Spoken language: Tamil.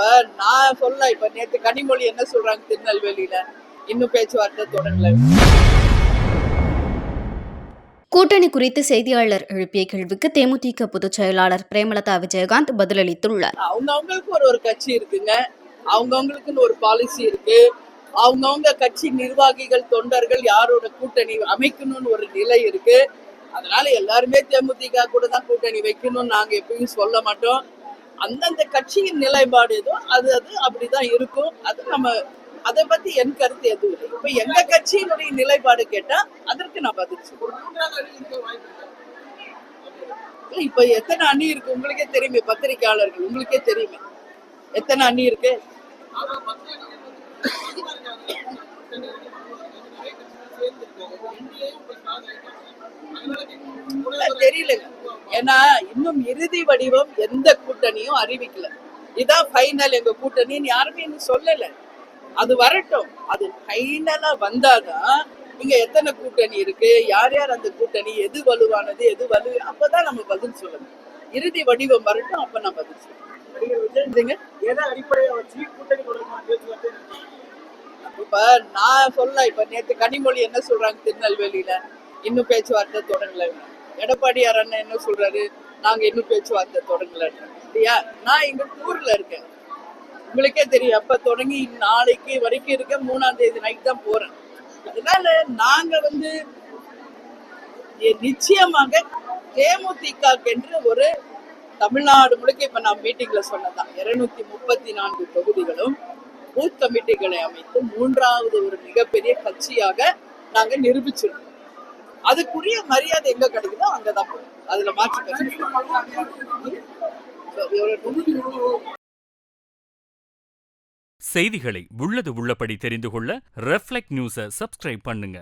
இப்ப நான் சொல்ல இப்ப நேத்து கனிமொழி என்ன சொல்றாங்க திருநெல்வேலியில இன்னும் பேச்சுவார்த்தை தொடங்கல. கூட்டணி குறித்து செய்தியாளர் எழுப்பிய கேள்விக்கு தேமுதிக பொதுச் செயலாளர் பிரேமலதா விஜயகாந்த் பதிலளித்துள்ளார். அவங்கவுங்களுக்கு ஒரு கட்சி இருக்குங்க, அவங்கவுங்களுக்குன்னு ஒரு பாலிசி இருக்கு. அவங்கவுங்க கட்சி நிர்வாகிகள் தொண்டர்கள் யாரோட கூட்டணி அமைக்கணும்னு ஒரு நிலை இருக்கு. அதனால எல்லாருமே தேமுதிக கூட தான் கூட்டணி வைக்கணும்னு நாங்க எப்பயும் சொல்ல மாட்டோம். அந்தந்த கட்சியின் நிலைப்பாடு ஏதோ அது அப்படிதான் இருக்கும். அது நம்ம அதை பத்தி என் கருத்து எதுவும் இல்லை. இப்ப எங்க கட்சியினுடைய நிலைப்பாடு கேட்டா அதற்கு நான் பதில் சொல்றேன். இப்ப எத்தனை அணி இருக்கு உங்களுக்கே தெரியுமே, பத்திரிகையாளர்கள் உங்களுக்கே தெரியுமே எத்தனை அணி இருக்கு. தெரியல, ஏன்னா இன்னும் இறுதி வடிவம் எந்த கூட்டணியும் அறிவிக்கல. இதான் ஃபைனல் எங்க கூட்டணின்னு யாருமே இன்னும் சொல்லல. அது வரட்டும், அது ஃபைனலா வந்தாதான் இங்க எத்தனை கூட்டணி இருக்கு, யார் யார் அந்த கூட்டணி, எது வலுவானது எது வலு, அப்பதான் நம்ம பதில் சொல்லணும். இறுதி வடிவம் வரட்டும், அப்ப நான் பதில் சொல்றேன். இப்ப நான் சொல்ல இப்ப நேத்து கனிமொழி என்ன சொல்றாங்க திருநெல்வேலியில இன்னும் பேச்சுவார்த்தை தொடங்கல. எடப்பாடியார் அண்ணன் என்ன சொல்றாரு, நாங்க இன்னும் பேச்சுவார்த்தை தொடங்கல இல்லையா. நான் எங்க ஊர்ல இருக்கேன், உங்களுக்கே தெரியும். அப்ப தொடங்கி நாளைக்கு வரைக்கும் இருக்க, 3ஆம் தேதி நைட் தான் போறேன். அதனால நாங்க நிச்சயமாக தேமுதிக என்று ஒரு தமிழ்நாடு முழுக்க இப்ப நான் மீட்டிங்ல சொன்னதான் 234 தொகுதிகளும் பூத் கமிட்டிகளை அமைத்து 3வது ஒரு மிகப்பெரிய கட்சியாக நாங்க நிரூபிச்சிருக்கோம். அதுக்குரிய மரியாதை எங்க கிடைக்குதோ அங்கதான் போகும். அதுல மாற்று செய்திகளை உள்ளது உள்ளபடி தெரிந்து கொள்ள ரெஃப்ளெக்ட் நியூஸை சப்ஸ்கிரைப் பண்ணுங்க.